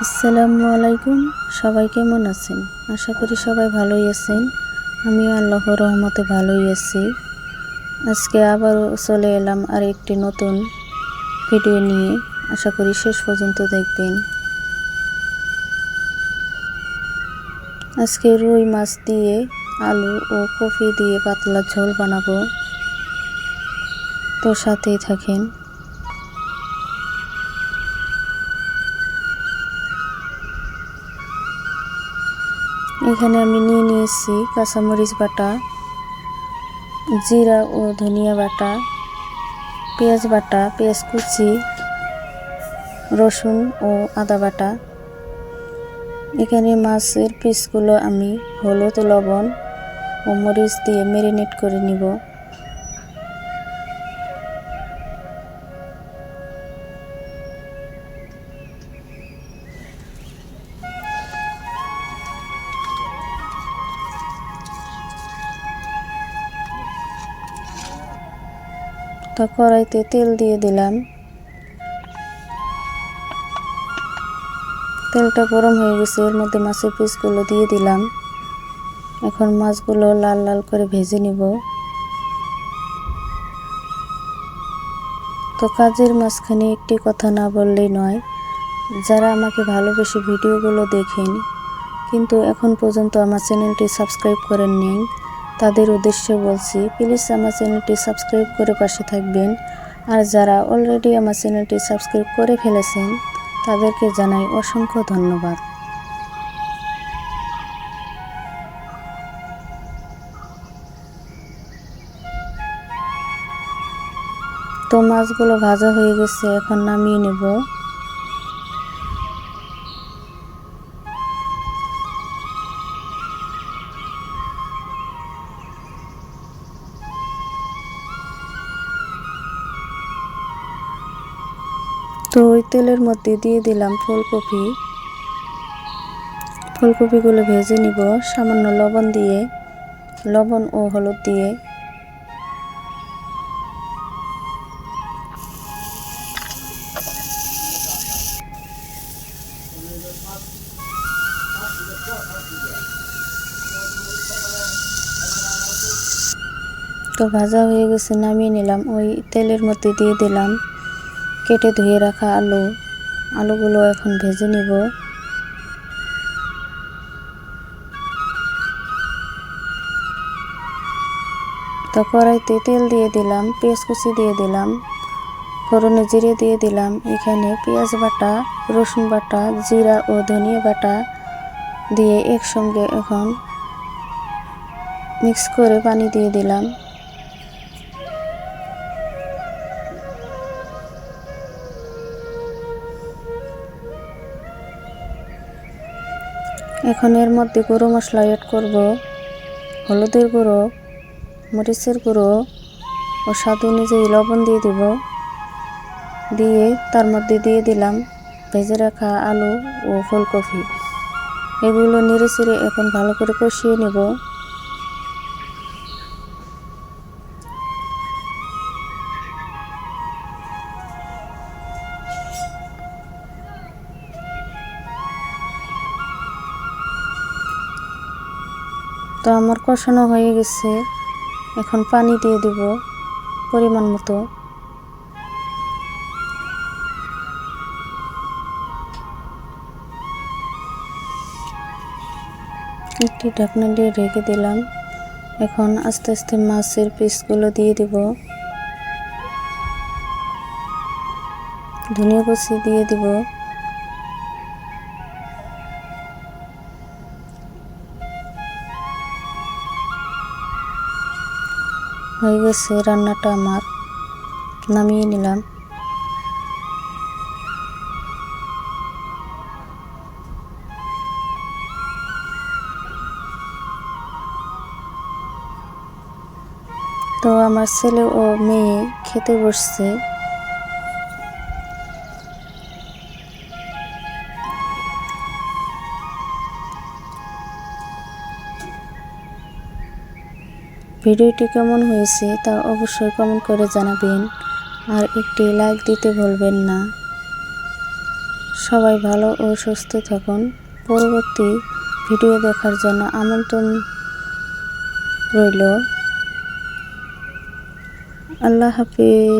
আসসালামু আলাইকুম। সবাই কেমন আছেন? আশা করি সবাই ভালোই আছেন। আমিও আল্লাহর রহমতে ভালোই আছি। আজকে আবারও চলে এলাম আর একটি নতুন ভিডিও নিয়ে। আশা করি শেষ পর্যন্ত দেখবেন। আজকে রুই মাছ দিয়ে আলু ও কফি দিয়ে পাতলা ঝোল বানাবো, তো সাথেই থাকেন। এখানে আমি নিয়ে নিয়েছি কাঁচামরিচ বাটা, জিরা ও ধনিয়া বাটা, পেঁয়াজ বাটা, পেঁয়াজ কুচি, রসুন ও আদা বাটা। এখানে মাছের পিসগুলো আমি হলুদ, লবণ ও মরিচ দিয়ে ম্যারিনেট করে নিব। তো কড়াইতে তেল দিয়ে দিলাম। তেলটা গরম হয়ে গেছে, এর মধ্যে মাছের পিসগুলো দিয়ে দিলাম। এখন মাছগুলো লাল লাল করে ভেজে নিব। তো কাজের মাঝখানে একটি কথা না বললেই নয়, যারা আমাকে ভালোবেসে ভিডিওগুলো দেখেন কিন্তু এখন পর্যন্ত আমার চ্যানেলটি সাবস্ক্রাইব করেন নেই, তাদের উদ্দেশ্যে বলছি, প্লিজ আমার চ্যানেলটি সাবস্ক্রাইব করে পাশে থাকবেন। আর যারা অলরেডি আমার চ্যানেলটি সাবস্ক্রাইব করে ফেলেছেন তাদেরকে জানাই অসংখ্য ধন্যবাদ। তো মাছগুলো ভাজা হয়ে গেছে, এখন নামিয়ে নেব। তো ওই তেলের মধ্যে দিয়ে দিলাম ফুলকপি। ফুলকপিগুলো ভেজে নিব সামান্য লবণ ও হলুদ দিয়ে। তো ভাজা হয়ে গেছে, নামিয়ে নিলাম। ওই তেলের মধ্যে দিয়ে দিলাম কেটে ধুয়ে রাখা আলুগুলো এখন ভেজে নিব। তো কড়াইতে তেল দিয়ে দিলাম, পেঁয়াজ কুচি দিয়ে দিলাম, ফোড়নে জিরে দিয়ে দিলাম। এখানে পেঁয়াজ বাটা, রসুন বাটা, জিরা ও ধনিয়া বাটা দিয়ে একসঙ্গে এখন মিক্স করে পানি দিয়ে দিলাম। এখন এর মধ্যে গুঁড়ো মশলা অ্যাড করব, হলুদের গুঁড়ো, মরিচের গুঁড়ো ও স্বাদ অনুযায়ী লবণ দিয়ে দিব। দিয়ে তার মধ্যে দিয়ে দিলাম ভেজে রাখা আলু ও ফুলকপি। এগুলো নেড়ে চেড়ে এখন ভালো করে কষিয়ে নেব। তো আমার কষানো হয়ে গেছে, এখন পানি দিয়ে দেব পরিমাণ মতো। একটি ঢাকনা দিয়ে ঢেকে দিলাম। এখন আস্তে আস্তে মাছের পিসগুলো দিয়ে দেব। ধনিয়া কুচি দিয়ে দেব। হয়ে গেছে রান্নাটা আমার, নামিয়ে নিলাম। তো আমার ছেলে ও মেয়ে খেতে বসছে। ভিডিওটি কেমন হয়েছে তা অবশ্যই কমেন্ট করে জানাবেন, আর একটি লাইক দিতে ভুলবেন না। সবাই ভালো ও সুস্থ থাকুন। পরবর্তী ভিডিও দেখার জন্য আমন্ত্রণ রইল। আল্লাহ হাফেজ।